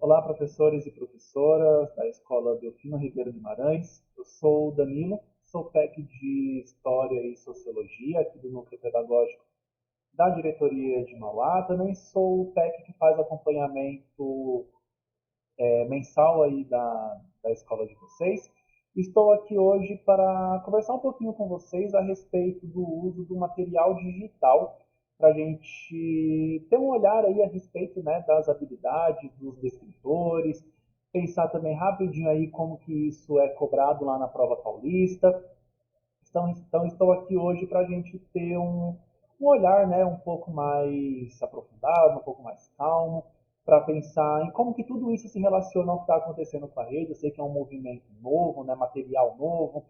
Olá, professores e professoras da Escola Delfino Ribeiro Guimarães. Eu sou o Danilo, sou PEC de História e Sociologia aqui do Núcleo Pedagógico da Diretoria de Mauá. Também sou o PEC que faz acompanhamento mensal aí da escola de vocês. Estou aqui hoje para conversar um pouquinho com vocês a respeito do uso do material digital para a gente ter um olhar aí a respeito, né, das habilidades dos descritores, pensar também rapidinho aí como que isso é cobrado lá na prova paulista. Então estou aqui hoje para a gente ter um olhar, né, um pouco mais aprofundado, um pouco mais calmo, para pensar em como que tudo isso se relaciona ao que está acontecendo com a rede. Eu sei que é um movimento novo, né, material novo,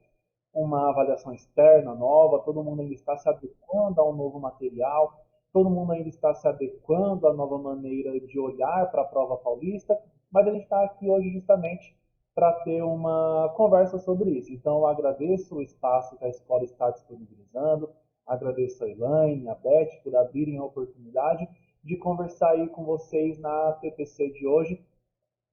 uma avaliação externa nova, todo mundo ainda está se adequando a um novo material, todo mundo ainda está se adequando à nova maneira de olhar para a prova paulista, mas a gente está aqui hoje justamente para ter uma conversa sobre isso. Então, eu agradeço o espaço que a escola está disponibilizando, agradeço a Elaine, a Beth por abrirem a oportunidade de conversar aí com vocês na TPC de hoje,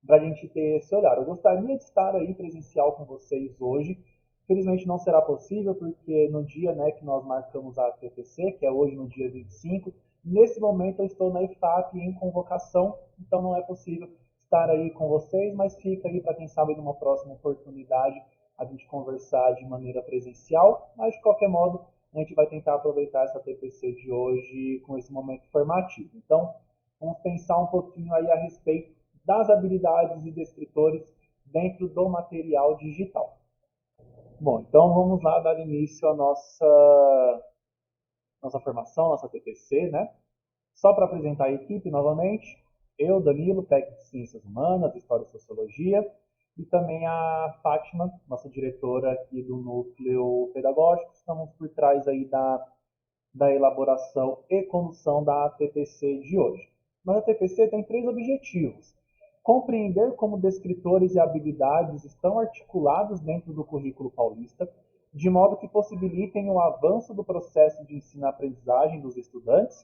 para a gente ter esse olhar. Eu gostaria de estar aí presencial com vocês hoje. Infelizmente não será possível, porque no dia, né, que nós marcamos a TPC, que é hoje no dia 25, nesse momento eu estou na IFAP em convocação, então não é possível estar aí com vocês, mas fica aí para quem sabe numa próxima oportunidade a gente conversar de maneira presencial, mas de qualquer modo a gente vai tentar aproveitar essa TPC de hoje com esse momento formativo. Então, vamos pensar um pouquinho aí a respeito das habilidades e descritores dentro do material digital. Bom, então vamos lá dar início à nossa formação, nossa TPC, né? Só para apresentar a equipe novamente, eu, Danilo, técnico de Ciências Humanas, História e Sociologia, e também a Fátima, nossa diretora aqui do Núcleo Pedagógico, estamos por trás aí da elaboração e condução da TPC de hoje. Mas a TPC tem 3 objetivos: compreender como descritores e habilidades estão articulados dentro do currículo paulista, de modo que possibilitem o avanço do processo de ensino-aprendizagem dos estudantes,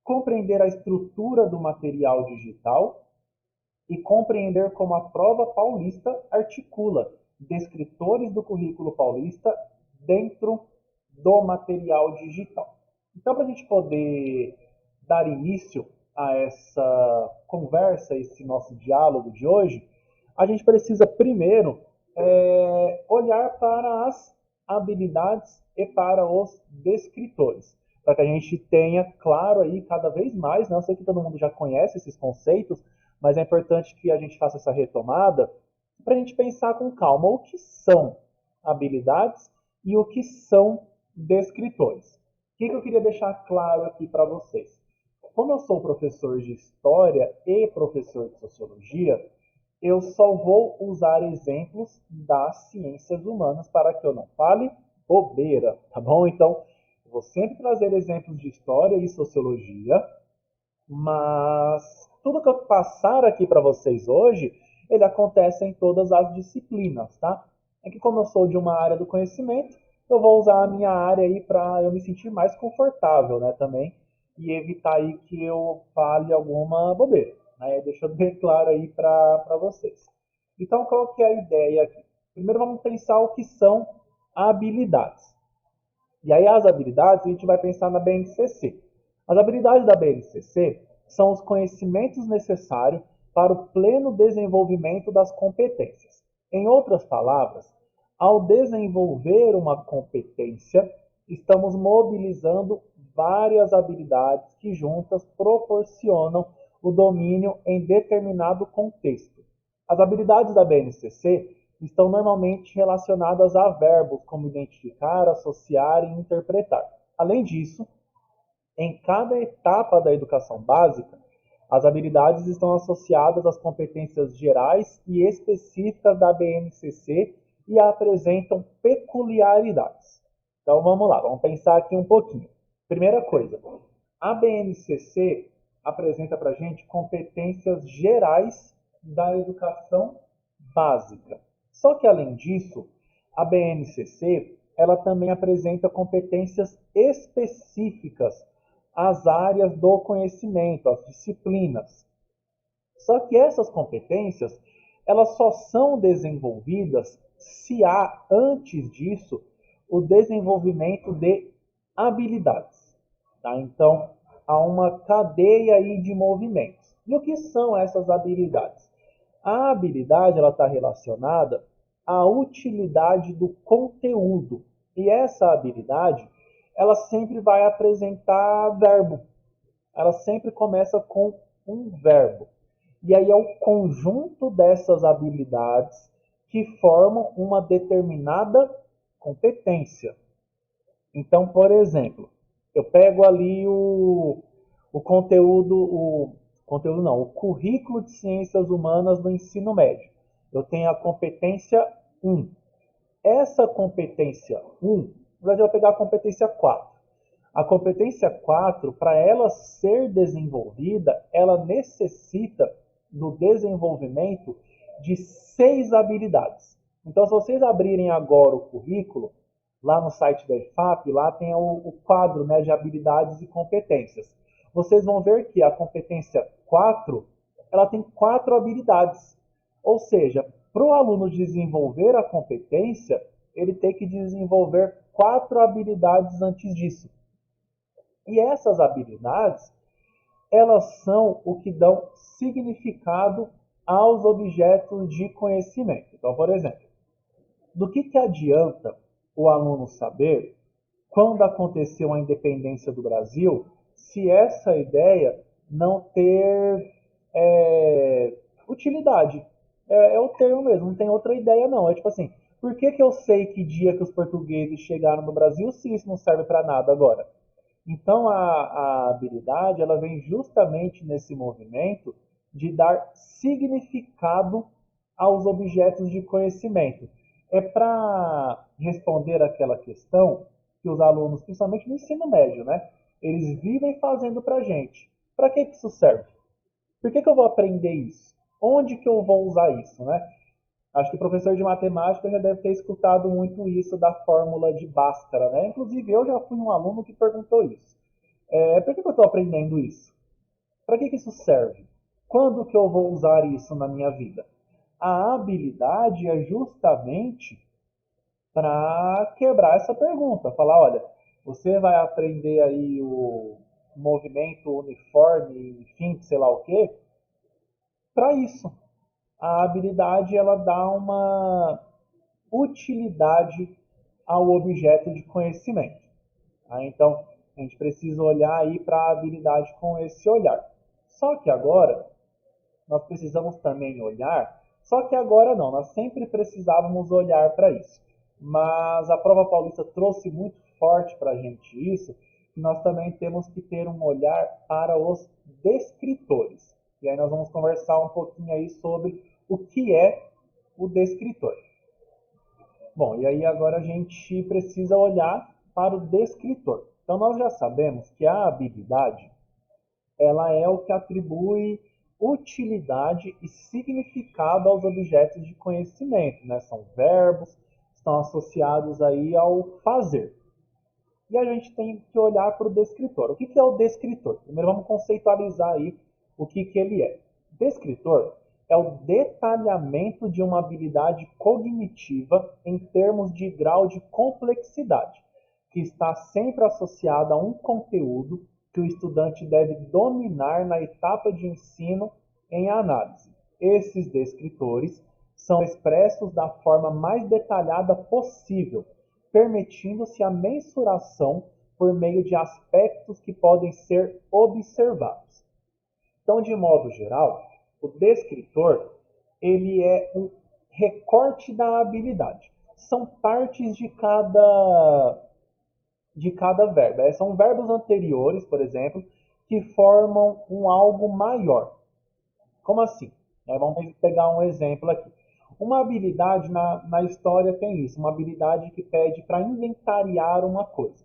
compreender a estrutura do material digital e compreender como a prova paulista articula descritores do currículo paulista dentro do material digital. Então, para a gente poder dar início a essa conversa, esse nosso diálogo de hoje, a gente precisa primeiro olhar para as habilidades e para os descritores, para que a gente tenha claro aí cada vez mais, né? Eu sei que todo mundo já conhece esses conceitos, mas é importante que a gente faça essa retomada para a gente pensar com calma o que são habilidades e o que são descritores. O que eu queria deixar claro aqui para vocês? Como eu sou professor de História e professor de Sociologia, eu só vou usar exemplos das ciências humanas para que eu não fale bobeira, tá bom? Então, eu vou sempre trazer exemplos de História e Sociologia, mas tudo que eu passar aqui para vocês hoje, ele acontece em todas as disciplinas, tá? É que como eu sou de uma área do conhecimento, eu vou usar a minha área aí para eu me sentir mais confortável, né, também, e evitar aí que eu fale alguma bobeira, né? Deixando bem claro aí para vocês. Então, qual que é a ideia aqui? Primeiro vamos pensar o que são habilidades. E aí as habilidades a gente vai pensar na BNCC. As habilidades da BNCC são os conhecimentos necessários para o pleno desenvolvimento das competências. Em outras palavras, ao desenvolver uma competência, estamos mobilizando várias habilidades que juntas proporcionam o domínio em determinado contexto. As habilidades da BNCC estão normalmente relacionadas a verbos como identificar, associar e interpretar. Além disso, em cada etapa da educação básica, as habilidades estão associadas às competências gerais e específicas da BNCC e apresentam peculiaridades. Então vamos lá, vamos pensar aqui um pouquinho. Primeira coisa, a BNCC apresenta para a gente competências gerais da educação básica. Só que além disso, a BNCC ela também apresenta competências específicas às áreas do conhecimento, às disciplinas. Só que essas competências, elas só são desenvolvidas se há, antes disso, o desenvolvimento de habilidades. Tá? Então, há uma cadeia aí de movimentos. E o que são essas habilidades? A habilidade está relacionada à utilidade do conteúdo. E essa habilidade, ela sempre vai apresentar verbo. Ela sempre começa com um verbo. E aí é o conjunto dessas habilidades que formam uma determinada competência. Então, por exemplo, eu pego ali o conteúdo não, o currículo de ciências humanas do ensino médio. Eu tenho a competência 1. Essa competência 1, na verdade eu vou pegar a competência 4. A competência 4, para ela ser desenvolvida, ela necessita do desenvolvimento de 6 habilidades. Então, se vocês abrirem agora o currículo, lá no site da IFAP, lá tem o quadro, né, de habilidades e competências. Vocês vão ver que a competência 4, ela tem 4 habilidades. Ou seja, para o aluno desenvolver a competência, ele tem que desenvolver 4 habilidades antes disso. E essas habilidades, elas são o que dão significado aos objetos de conhecimento. Então, por exemplo, do que adianta o aluno saber quando aconteceu a independência do Brasil, se essa ideia não ter utilidade? É o termo mesmo, não tem outra ideia não. É tipo assim, por que eu sei que dia que os portugueses chegaram no Brasil se isso não serve para nada agora? Então a habilidade ela vem justamente nesse movimento de dar significado aos objetos de conhecimento. É para responder aquela questão que os alunos, principalmente no ensino médio, né, eles vivem fazendo para a gente. Para que isso serve? Por que eu vou aprender isso? Onde que eu vou usar isso, né? Acho que o professor de matemática já deve ter escutado muito isso da fórmula de Bhaskara, né? Inclusive, eu já fui um aluno que perguntou isso. Por que eu estou aprendendo isso? Para que isso serve? Quando que eu vou usar isso na minha vida? A habilidade é justamente para quebrar essa pergunta. Falar, olha, você vai aprender aí o movimento uniforme, enfim, sei lá o quê, para isso. A habilidade ela dá uma utilidade ao objeto de conhecimento. Tá? Então, a gente precisa olhar aí para a habilidade com esse olhar. Só que agora, nós precisamos também olhar, só que agora não, nós sempre precisávamos olhar para isso. Mas a prova paulista trouxe muito forte para a gente isso, que nós também temos que ter um olhar para os descritores. E aí nós vamos conversar um pouquinho aí sobre o que é o descritor. Bom, e aí agora a gente precisa olhar para o descritor. Então nós já sabemos que a habilidade ela é o que atribui utilidade e significado aos objetos de conhecimento, né? São verbos, estão associados aí ao fazer. E a gente tem que olhar para o descritor. O que é o descritor? Primeiro vamos conceitualizar aí o que ele é. Descritor é o detalhamento de uma habilidade cognitiva em termos de grau de complexidade, que está sempre associada a um conteúdo que o estudante deve dominar na etapa de ensino em análise. Esses descritores são expressos da forma mais detalhada possível, permitindo-se a mensuração por meio de aspectos que podem ser observados. Então, de modo geral, o descritor ele é um recorte da habilidade. São partes de cada verbo. São verbos anteriores, por exemplo, que formam um algo maior. Como assim? Vamos pegar um exemplo aqui. Uma habilidade na história tem isso, uma habilidade que pede para inventariar uma coisa.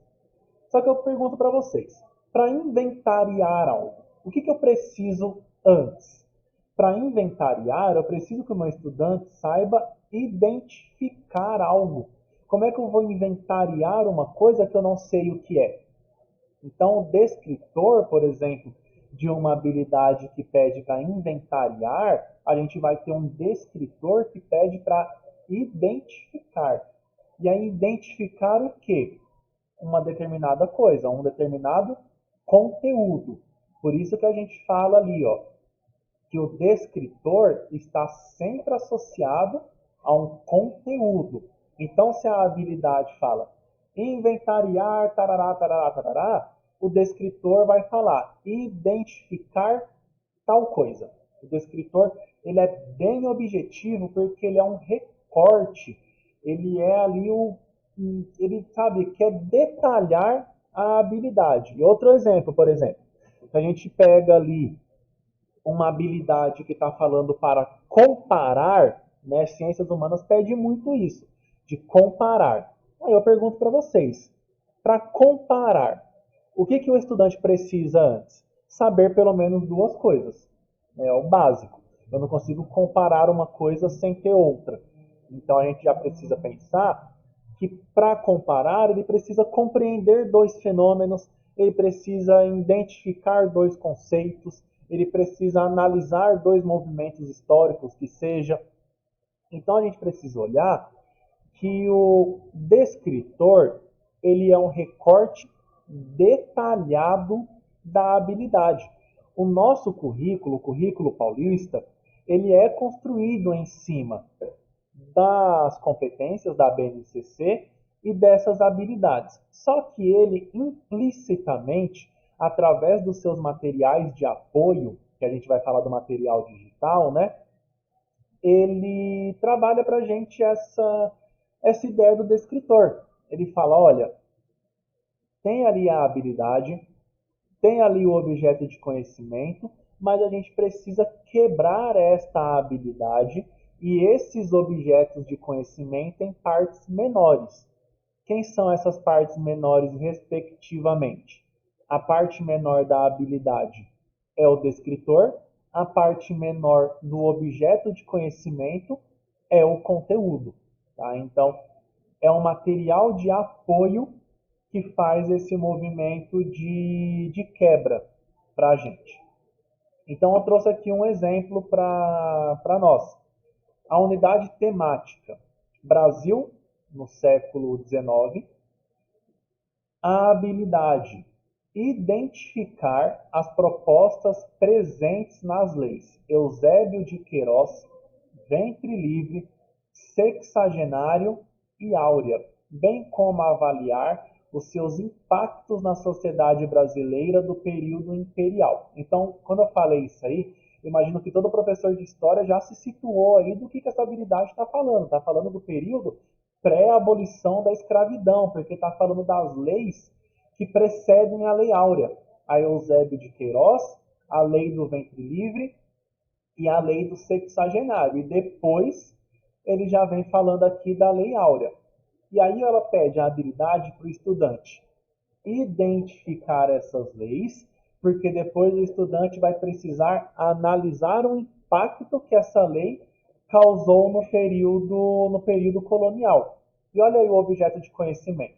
Só que eu pergunto para vocês, para inventariar algo, o que eu preciso antes? Para inventariar, eu preciso que o meu estudante saiba identificar algo. Como é que eu vou inventariar uma coisa que eu não sei o que é? Então, o descritor, por exemplo, de uma habilidade que pede para inventariar, a gente vai ter um descritor que pede para identificar. E aí, identificar o quê? Uma determinada coisa, um determinado conteúdo. Por isso que a gente fala ali, ó, que o descritor está sempre associado a um conteúdo. Então, se a habilidade fala inventariar, tarará, tarará, tarará, o descritor vai falar identificar tal coisa. O descritor ele é bem objetivo porque ele é um recorte. Ele é ali ele sabe quer detalhar a habilidade. E outro exemplo, por exemplo, a gente pega ali uma habilidade que está falando para comparar, né? Ciências humanas pede muito isso, de comparar. Aí eu pergunto para vocês, para comparar, o que o estudante precisa antes? Saber pelo menos duas coisas. É o básico. Eu não consigo comparar uma coisa sem ter outra. Então a gente já precisa pensar que para comparar ele precisa compreender dois fenômenos, ele precisa identificar dois conceitos, ele precisa analisar dois movimentos históricos que seja. Então a gente precisa olhar que o descritor ele é um recorte detalhado da habilidade. O nosso currículo, o currículo paulista, ele é construído em cima das competências da BNCC e dessas habilidades. Só que ele implicitamente, através dos seus materiais de apoio, que a gente vai falar do material digital, né? Ele trabalha para a gente essa ideia do descritor. Ele fala, olha, tem ali a habilidade, tem ali o objeto de conhecimento, mas a gente precisa quebrar esta habilidade e esses objetos de conhecimento em partes menores. Quem são essas partes menores, respectivamente? A parte menor da habilidade é o descritor, a parte menor do objeto de conhecimento é o conteúdo. Tá? Então, é um material de apoio que faz esse movimento de quebra para a gente. Então, eu trouxe aqui um exemplo para nós. A unidade temática Brasil no século XIX, a habilidade identificar as propostas presentes nas leis Eusébio de Queiroz, Ventre Livre, Sexagenário e Áurea, bem como avaliar os seus impactos na sociedade brasileira do período imperial. Então, quando eu falei isso aí, imagino que todo professor de história já se situou aí do que essa habilidade está falando. Está falando do período pré-abolição da escravidão, porque está falando das leis que precedem a Lei Áurea. A Eusébio de Queiroz, a Lei do Ventre Livre e a Lei do Sexagenário. E depois ele já vem falando aqui da Lei Áurea. E aí ela pede a habilidade para o estudante identificar essas leis, porque depois o estudante vai precisar analisar o impacto que essa lei causou no período colonial. E olha aí o objeto de conhecimento.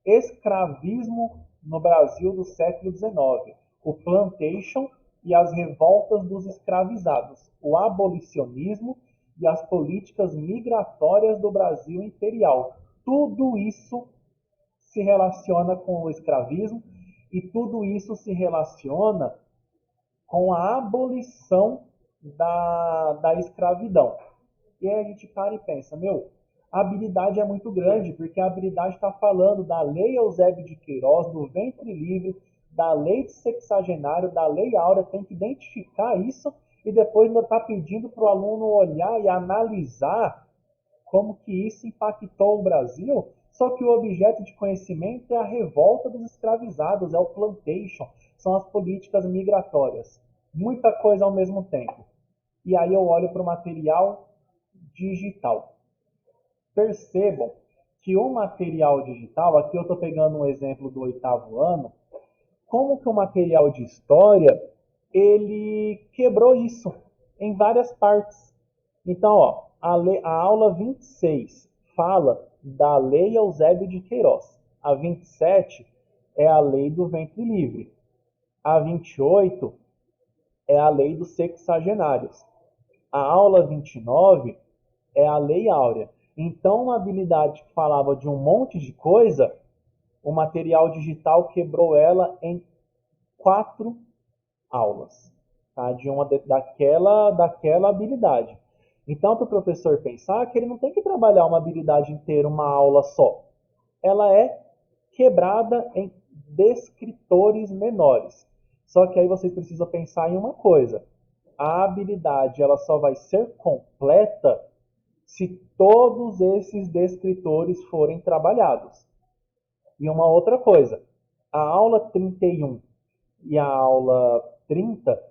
Escravismo no Brasil do século XIX, o plantation e as revoltas dos escravizados, o abolicionismo e as políticas migratórias do Brasil imperial. Tudo isso se relaciona com o escravismo e tudo isso se relaciona com a abolição da escravidão. E aí a gente para e pensa, a habilidade é muito grande, porque a habilidade está falando da Lei Eusébio de Queiroz, do Ventre Livre, da Lei de Sexagenário, da Lei Áurea, tem que identificar isso e depois ainda está pedindo para o aluno olhar e analisar como que isso impactou o Brasil. Só que o objeto de conhecimento é a revolta dos escravizados, é o plantation, são as políticas migratórias. Muita coisa ao mesmo tempo. E aí eu olho para o material digital. Percebam que o material digital, aqui eu estou pegando um exemplo do 8º ano, como que o material de história, ele quebrou isso em várias partes. Então, ó, a aula 26 fala da Lei Eusébio de Queiroz. A 27 é a Lei do Ventre Livre. A 28 é a lei dos sexagenários. A aula 29 é a lei áurea. Então, uma habilidade que falava de um monte de coisa, o material digital quebrou ela em 4 aulas, tá? Daquela habilidade. Então, para o professor pensar que ele não tem que trabalhar uma habilidade inteira, uma aula só. Ela é quebrada em descritores menores. Só que aí vocês precisam pensar em uma coisa. A habilidade ela só vai ser completa se todos esses descritores forem trabalhados. E uma outra coisa, a aula 31 e a aula 30,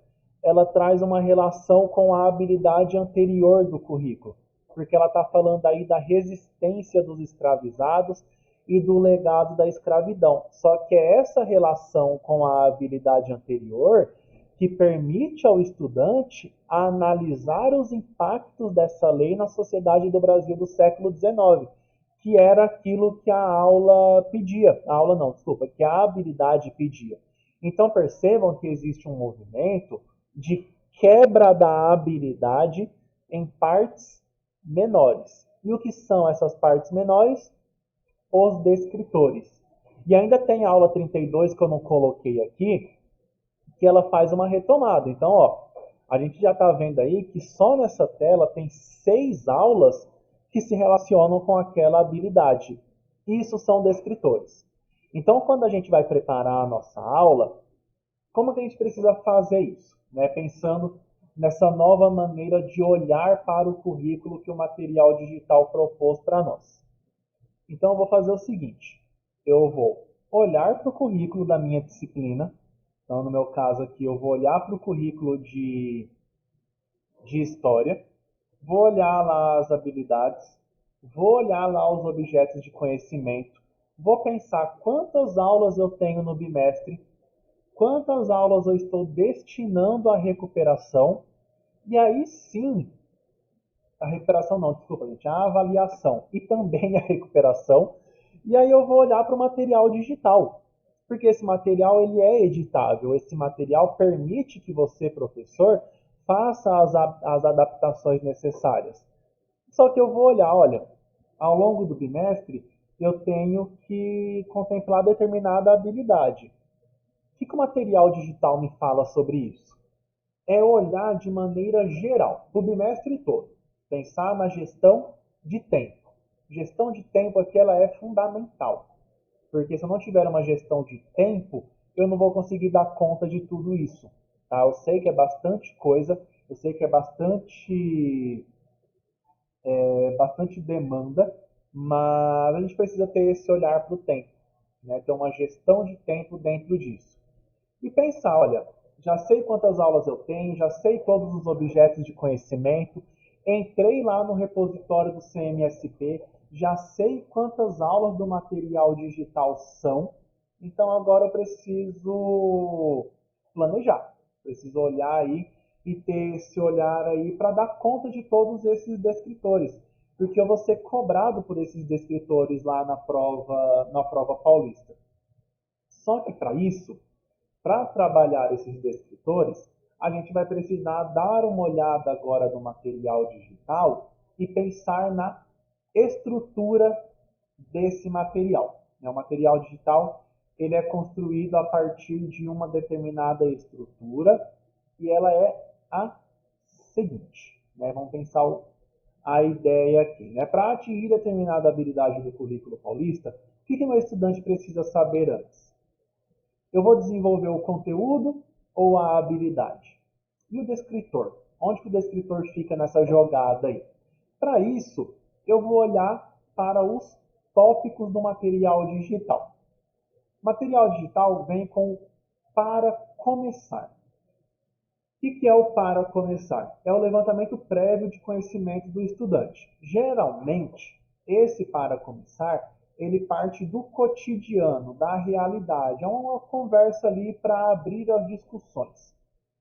ela traz uma relação com a habilidade anterior do currículo, porque ela está falando aí da resistência dos escravizados e do legado da escravidão. Só que é essa relação com a habilidade anterior que permite ao estudante analisar os impactos dessa lei na sociedade do Brasil do século XIX, que era aquilo que a aula pedia. A aula não, desculpa, que a habilidade pedia. Então percebam que existe um movimento de quebra da habilidade em partes menores. E o que são essas partes menores? Os descritores. E ainda tem a aula 32 que eu não coloquei aqui, que ela faz uma retomada. Então, ó, a gente já está vendo aí que só nessa tela tem 6 aulas que se relacionam com aquela habilidade. Isso são descritores. Então, quando a gente vai preparar a nossa aula, como que a gente precisa fazer isso? Né? Pensando nessa nova maneira de olhar para o currículo que o material digital propôs para nós. Então, eu vou fazer o seguinte. Eu vou olhar para o currículo da minha disciplina. Então, no meu caso aqui, eu vou olhar para o currículo de História. Vou olhar lá as habilidades. Vou olhar lá os objetos de conhecimento. Vou pensar quantas aulas eu tenho no bimestre, quantas aulas eu estou destinando à recuperação, e aí sim, a recuperação não, desculpa gente, a avaliação e também a recuperação, e aí eu vou olhar para o material digital, porque esse material ele é editável, esse material permite que você, professor, faça as adaptações necessárias. Só que eu vou olhar, olha, ao longo do bimestre eu tenho que contemplar determinada habilidade. O que o material digital me fala sobre isso? É olhar de maneira geral, o bimestre todo. Pensar na gestão de tempo. Gestão de tempo aqui ela é fundamental. Porque se eu não tiver uma gestão de tempo, eu não vou conseguir dar conta de tudo isso. Tá? Eu sei que é bastante coisa, eu sei que é bastante demanda, mas a gente precisa ter esse olhar para o tempo. Né? Ter uma gestão de tempo dentro disso. E pensar, olha, já sei quantas aulas eu tenho, já sei todos os objetos de conhecimento, entrei lá no repositório do CMSP, já sei quantas aulas do material digital são, então agora eu preciso planejar, preciso olhar aí e ter esse olhar aí para dar conta de todos esses descritores, porque eu vou ser cobrado por esses descritores lá na prova paulista. Só que para isso, para trabalhar esses descritores, a gente vai precisar dar uma olhada agora no material digital e pensar na estrutura desse material. O material digital ele é construído a partir de uma determinada estrutura e ela é a seguinte. Né? Vamos pensar a ideia aqui. Né? Para atingir determinada habilidade do currículo paulista, o que o meu estudante precisa saber antes? Eu vou desenvolver o conteúdo ou a habilidade? E o descritor? Onde que o descritor fica nessa jogada aí? Para isso, eu vou olhar para os tópicos do material digital. O material digital vem com para começar. O que é o para começar? É o levantamento prévio de conhecimento do estudante. Geralmente, esse para começar, ele parte do cotidiano, da realidade. É uma conversa ali para abrir as discussões.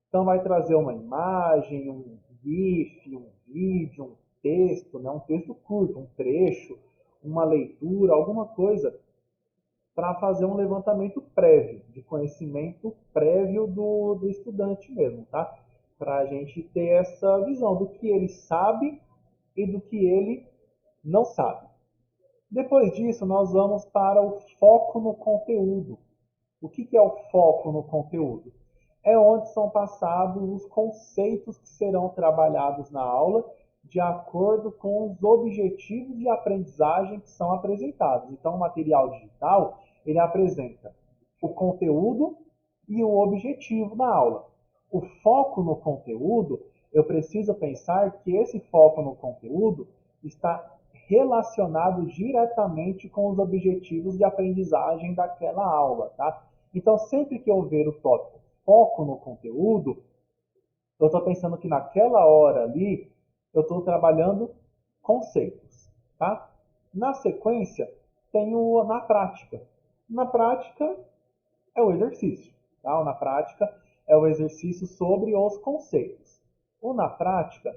Então vai trazer uma imagem, um GIF, um vídeo, um texto, né? Um texto curto, um trecho, uma leitura, alguma coisa para fazer um levantamento prévio, de conhecimento prévio do estudante mesmo, tá? para a gente ter essa visão do que ele sabe e do que ele não sabe. Depois disso, nós vamos para o foco no conteúdo. O que é o foco no conteúdo? É onde são passados os conceitos que serão trabalhados na aula de acordo com os objetivos de aprendizagem que são apresentados. Então, o material digital, ele apresenta o conteúdo e o objetivo da aula. O foco no conteúdo, eu preciso pensar que esse foco no conteúdo está relacionado diretamente com os objetivos de aprendizagem daquela aula, tá? Então, sempre que eu ver o tópico foco no conteúdo, eu estou pensando que naquela hora ali, eu estou trabalhando conceitos, tá? Na sequência, tem o na prática. Na prática, é o exercício, tá? Na prática, é o exercício sobre os conceitos. O na prática,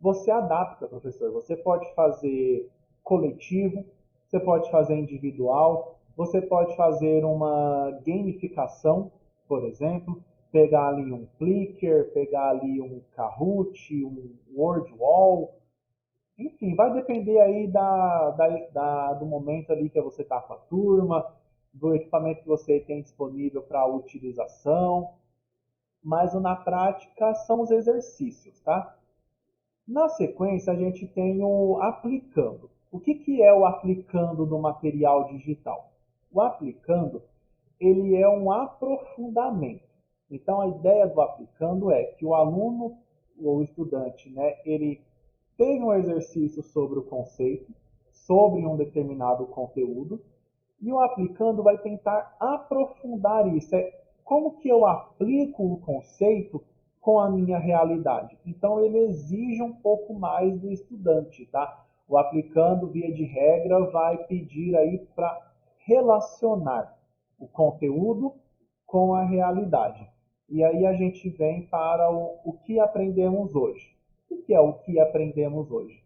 você adapta, professor. Você pode fazer coletivo, você pode fazer individual, você pode fazer uma gamificação, por exemplo, pegar ali um clicker, pegar ali um Kahoot, um Word Wall, enfim, vai depender aí do momento ali que você está com a turma, do equipamento que você tem disponível para utilização, mas na prática são os exercícios, tá? Na sequência, a gente tem o aplicando. O que é o aplicando do material digital? O aplicando, ele é um aprofundamento. Então, a ideia do aplicando é que o aluno ou o estudante, né, ele teve um exercício sobre o conceito, sobre um determinado conteúdo, e o aplicando vai tentar aprofundar isso. É como que eu aplico o conceito com a minha realidade. Então, ele exige um pouco mais do estudante, tá? O aplicando, via de regra, vai pedir aí para relacionar o conteúdo com a realidade. E aí a gente vem para o que aprendemos hoje. O que é o que aprendemos hoje?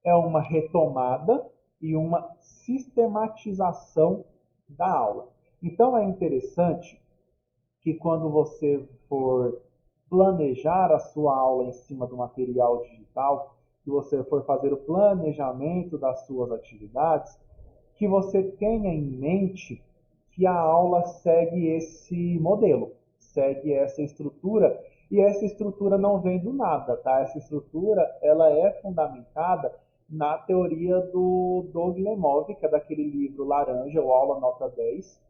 É uma retomada e uma sistematização da aula. Então é interessante que quando você for planejar a sua aula em cima do material digital, que você for fazer o planejamento das suas atividades, que você tenha em mente que a aula segue esse modelo, segue essa estrutura, e essa estrutura não vem do nada, tá? Essa estrutura, ela é fundamentada na teoria do Doug Lemov, que é daquele livro Laranja, ou Aula Nota 10.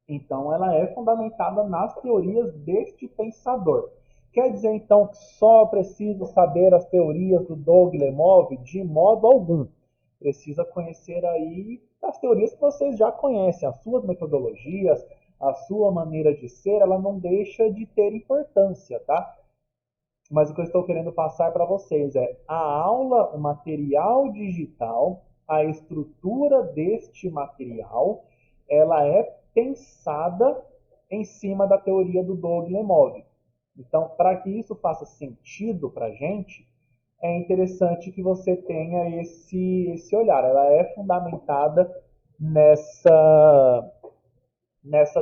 Então, ela é fundamentada nas teorias deste pensador. Quer dizer, então, que só preciso saber as teorias do Doug Lemov? De modo algum. Precisa conhecer aí as teorias que vocês já conhecem, as suas metodologias, a sua maneira de ser, ela não deixa de ter importância, tá? Mas o que eu estou querendo passar para vocês é a aula, o material digital, a estrutura deste material, ela é pensada em cima da teoria do Doug Lemov. Então, para que isso faça sentido para a gente, é interessante que você tenha esse olhar. Ela é fundamentada nessa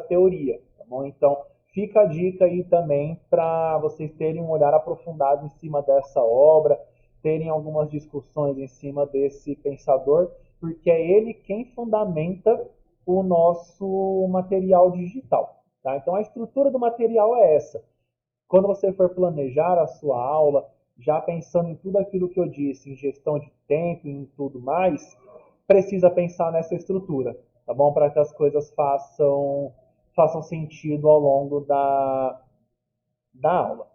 teoria, tá bom? Então, fica a dica aí também para vocês terem um olhar aprofundado em cima dessa obra, terem algumas discussões em cima desse pensador, porque é ele quem fundamenta o nosso material digital, tá? Então, a estrutura do material é essa. Quando você for planejar a sua aula, já pensando em tudo aquilo que eu disse, em gestão de tempo e em tudo mais, precisa pensar nessa estrutura, tá bom? Para que as coisas façam sentido ao longo da aula.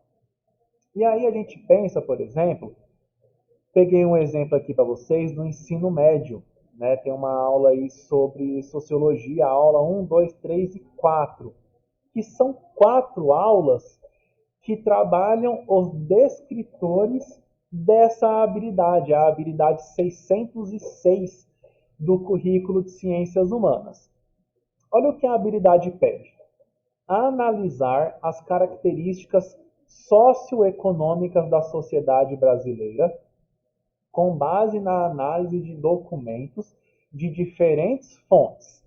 E aí a gente pensa, por exemplo, peguei um exemplo aqui para vocês do ensino médio, né? Tem uma aula aí sobre sociologia, aula 1, 2, 3 e 4, que são 4 aulas que trabalham os descritores dessa habilidade, a habilidade 606 do currículo de Ciências Humanas. Olha o que a habilidade pede: analisar as características socioeconômicas da sociedade brasileira com base na análise de documentos de diferentes fontes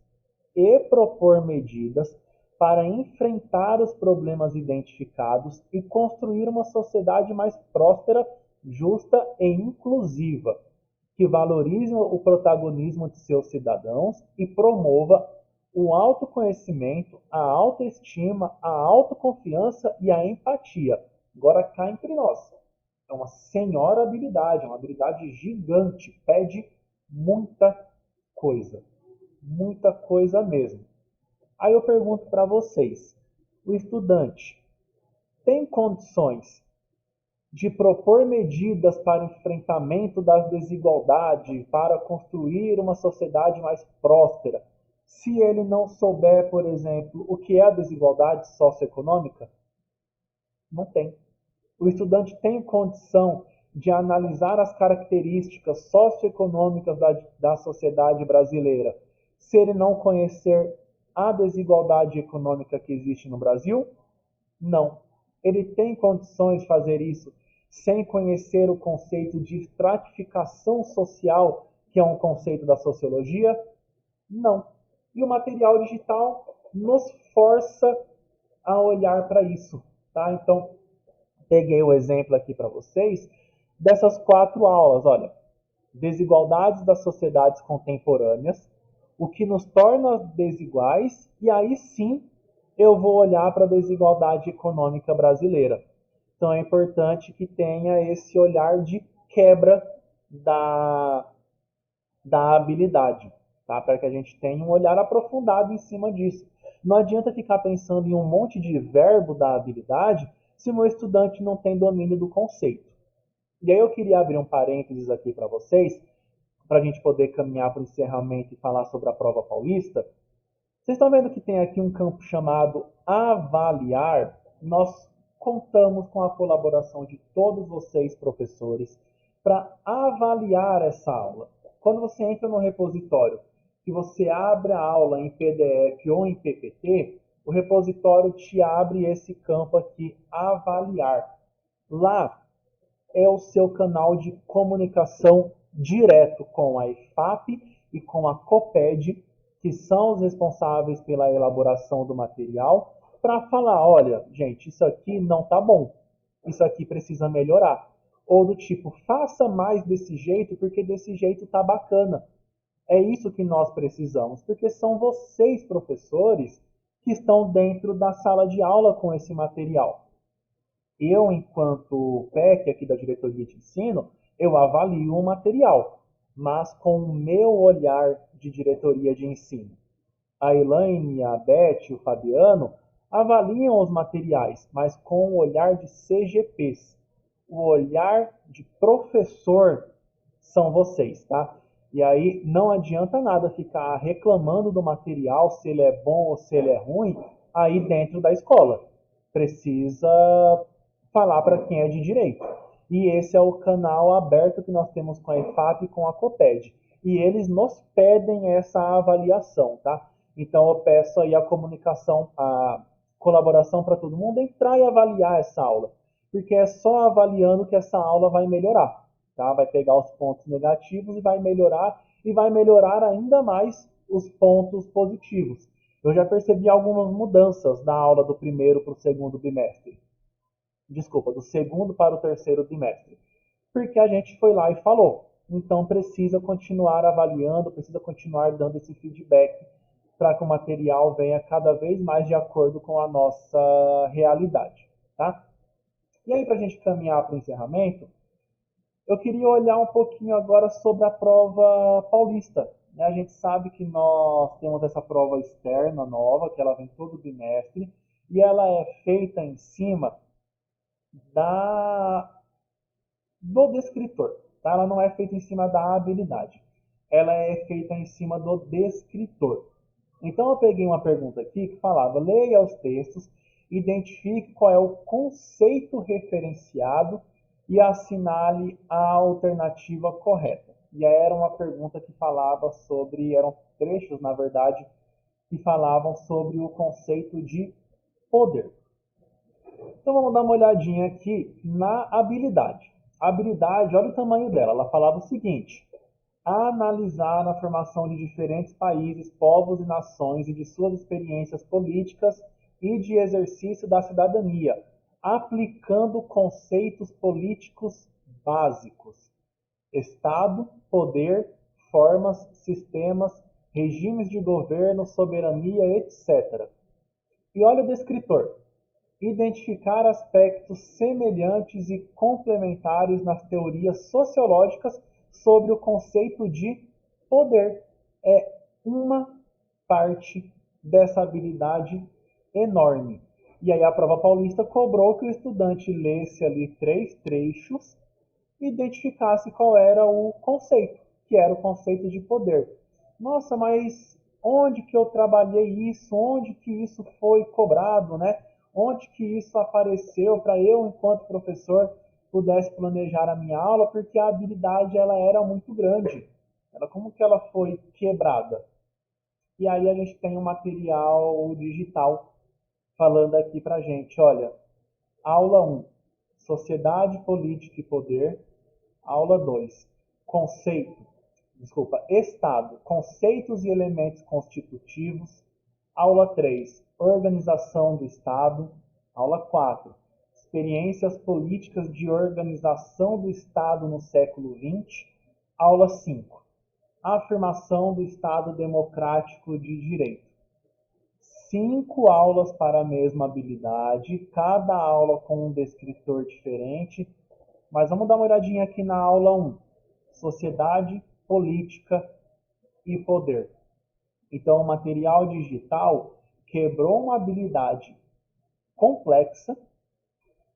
e propor medidas para enfrentar os problemas identificados e construir uma sociedade mais próspera, justa e inclusiva, que valorize o protagonismo de seus cidadãos e promova o autoconhecimento, a autoestima, a autoconfiança e a empatia. Agora cá entre nós. É uma senhora habilidade, uma habilidade gigante, pede muita coisa mesmo. Aí eu pergunto para vocês, o estudante tem condições de propor medidas para o enfrentamento das desigualdades, para construir uma sociedade mais próspera, se ele não souber, por exemplo, o que é a desigualdade socioeconômica? Não tem. O estudante tem condição de analisar as características socioeconômicas da sociedade brasileira, se ele não conhecer a desigualdade econômica que existe no Brasil? Não. Ele tem condições de fazer isso sem conhecer o conceito de estratificação social, que é um conceito da sociologia? Não. E o material digital nos força a olhar para isso. Tá? Então, peguei o exemplo aqui para vocês dessas 4 aulas. Olha, desigualdades das sociedades contemporâneas, o que nos torna desiguais, e aí sim eu vou olhar para a desigualdade econômica brasileira. Então é importante que tenha esse olhar de quebra da, da habilidade, tá? Para que a gente tenha um olhar aprofundado em cima disso. Não adianta ficar pensando em um monte de verbo da habilidade se o meu estudante não tem domínio do conceito. E aí eu queria abrir um parênteses aqui para vocês, para a gente poder caminhar para o encerramento e falar sobre a prova paulista. Vocês estão vendo que tem aqui um campo chamado avaliar? Nós contamos com a colaboração de todos vocês, professores, para avaliar essa aula. Quando você entra no repositório, que você abre a aula em PDF ou em PPT, o repositório te abre esse campo aqui, avaliar. Lá é o seu canal de comunicação direto com a EFAP e com a COPED, que são os responsáveis pela elaboração do material, para falar, olha, gente, isso aqui não tá bom, isso aqui precisa melhorar. Ou do tipo, faça mais desse jeito, porque desse jeito tá bacana. É isso que nós precisamos, porque são vocês, professores, que estão dentro da sala de aula com esse material. Eu, enquanto PEC aqui da diretoria de ensino, eu avalio o material, mas com o meu olhar de diretoria de ensino. A Elaine, a Beth e o Fabiano avaliam os materiais, mas com o olhar de CGPs. O olhar de professor são vocês, tá? E aí não adianta nada ficar reclamando do material, se ele é bom ou se ele é ruim, aí dentro da escola. Precisa falar para quem é de direito. E esse é o canal aberto que nós temos com a EFAP e com a COPED. E eles nos pedem essa avaliação, tá? Então eu peço aí a comunicação, a colaboração para todo mundo entrar e avaliar essa aula. Porque é só avaliando que essa aula vai melhorar, tá? Vai pegar os pontos negativos e vai melhorar ainda mais os pontos positivos. Eu já percebi algumas mudanças da aula do primeiro para o segundo bimestre. Desculpa, do segundo para o terceiro bimestre. Porque a gente foi lá e falou. Então precisa continuar avaliando, precisa continuar dando esse feedback para que o material venha cada vez mais de acordo com a nossa realidade. Tá? E aí, para a gente caminhar para o encerramento, eu queria olhar um pouquinho agora sobre a prova paulista. A gente sabe que nós temos essa prova externa nova, que ela vem todo bimestre, e ela é feita em cima do descritor. Tá? Ela não é feita em cima da habilidade. Ela é feita em cima do descritor. Então eu peguei uma pergunta aqui que falava, leia os textos, identifique qual é o conceito referenciado e assinale a alternativa correta. E aí era uma pergunta que falava sobre, eram trechos, na verdade, que falavam sobre o conceito de poder. Então vamos dar uma olhadinha aqui na habilidade. A habilidade, olha o tamanho dela. Ela falava o seguinte: analisar a formação de diferentes países, povos e nações e de suas experiências políticas e de exercício da cidadania, aplicando conceitos políticos básicos: Estado, poder, formas, sistemas, regimes de governo, soberania, etc. E olha o descritor: identificar aspectos semelhantes e complementares nas teorias sociológicas sobre o conceito de poder. É uma parte dessa habilidade enorme. E aí a prova paulista cobrou que o estudante lesse ali 3 trechos e identificasse qual era o conceito, que era o conceito de poder. Nossa, mas onde que eu trabalhei isso? Onde que isso foi cobrado, né? Onde que isso apareceu para eu, enquanto professor, pudesse planejar a minha aula, porque a habilidade ela era muito grande. Como que ela foi quebrada? E aí a gente tem um material digital falando aqui para gente, olha, aula 1, Sociedade, Política e Poder. Aula 2, Estado, conceitos e elementos constitutivos. Aula 3, Organização do Estado. Aula 4, Experiências políticas de organização do Estado no século XX. Aula 5, Afirmação do Estado Democrático de Direito. 5 aulas para a mesma habilidade, cada aula com um descritor diferente. Mas vamos dar uma olhadinha aqui na aula 1, Sociedade, Política e Poder. Então, o material digital quebrou uma habilidade complexa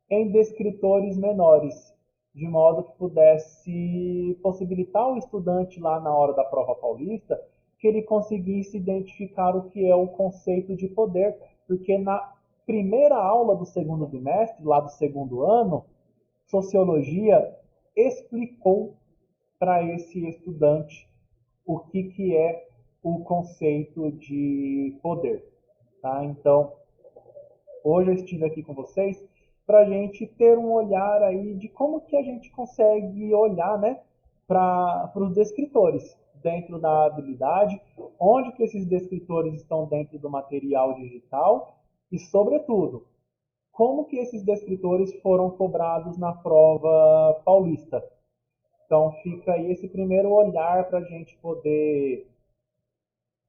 em descritores menores, de modo que pudesse possibilitar o estudante lá na hora da prova paulista que ele conseguisse identificar o que é o conceito de poder, porque na primeira aula do segundo bimestre, lá do segundo ano, Sociologia explicou para esse estudante o que é o conceito de poder. Tá? Então, hoje eu estive aqui com vocês para a gente ter um olhar aí de como que a gente consegue olhar, né, para os descritores dentro da habilidade, onde que esses descritores estão dentro do material digital e, sobretudo, como que esses descritores foram cobrados na prova paulista. Então fica aí esse primeiro olhar para a gente poder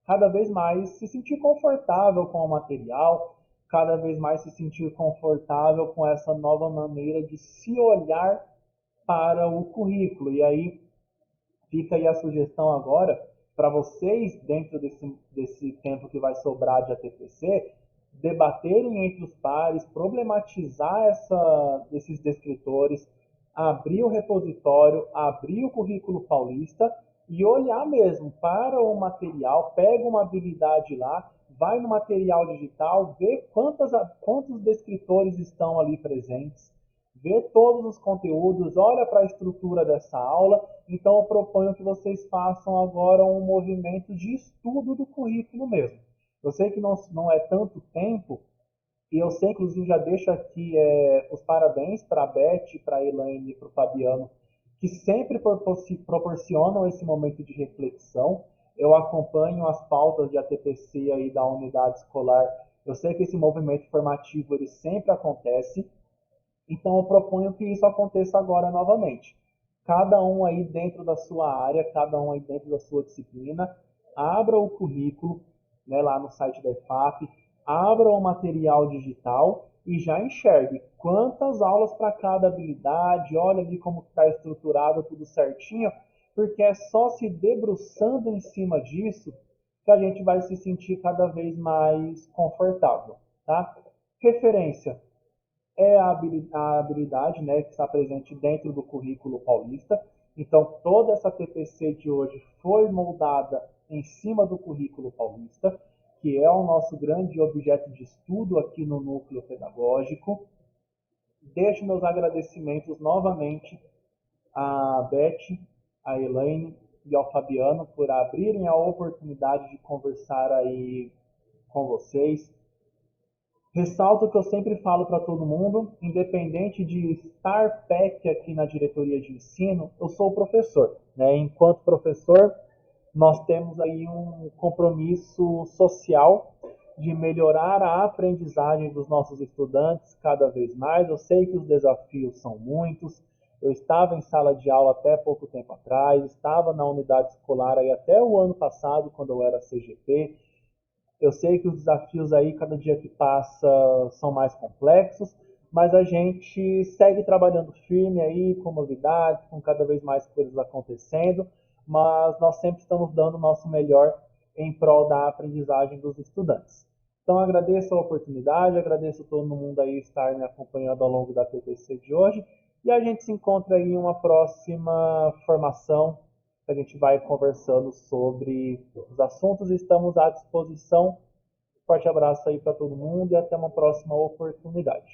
cada vez mais se sentir confortável com o material, cada vez mais se sentir confortável com essa nova maneira de se olhar para o currículo. E aí fica aí a sugestão agora para vocês, dentro desse tempo que vai sobrar de ATPC, debaterem entre os pares, problematizar esses descritores, abrir o repositório, abrir o currículo paulista e olhar mesmo para o material, pega uma habilidade lá, vai no material digital, vê quantos descritores estão ali presentes, vê todos os conteúdos, olha para a estrutura dessa aula. Então eu proponho que vocês façam agora um movimento de estudo do currículo mesmo. Eu sei que não é tanto tempo, e eu sei, inclusive, já deixo aqui os parabéns para a Beth, para a Elaine e para o Fabiano, que sempre proporcionam esse momento de reflexão. Eu acompanho as pautas de ATPC aí da unidade escolar. Eu sei que esse movimento formativo ele sempre acontece. Então eu proponho que isso aconteça agora novamente. Cada um aí dentro da sua área, cada um aí dentro da sua disciplina, abra o currículo, né, lá no site da EFAP, abra o material digital e já enxergue quantas aulas para cada habilidade, olha ali como está estruturado tudo certinho, porque é só se debruçando em cima disso que a gente vai se sentir cada vez mais confortável, tá? Referência é a habilidade, né, que está presente dentro do currículo paulista. Então, toda essa TPC de hoje foi moldada em cima do currículo paulista, que é o nosso grande objeto de estudo aqui no núcleo pedagógico. Deixo meus agradecimentos novamente à Beth, à Elaine e ao Fabiano por abrirem a oportunidade de conversar aí com vocês. Ressalto que eu sempre falo para todo mundo, independente de estar PEC aqui na diretoria de ensino, eu sou professor, né? Enquanto professor, nós temos aí um compromisso social de melhorar a aprendizagem dos nossos estudantes cada vez mais. Eu sei que os desafios são muitos. Eu estava em sala de aula até pouco tempo atrás, estava na unidade escolar aí até o ano passado, quando eu era CGP. Eu sei que os desafios aí, cada dia que passa, são mais complexos, mas a gente segue trabalhando firme aí, com novidades, com cada vez mais coisas acontecendo, mas nós sempre estamos dando o nosso melhor em prol da aprendizagem dos estudantes. Então agradeço a oportunidade, agradeço a todo mundo aí estar me acompanhando ao longo da TTC de hoje, e a gente se encontra aí em uma próxima formação a gente vai conversando sobre os assuntos e estamos à disposição. Forte abraço aí para todo mundo e até uma próxima oportunidade.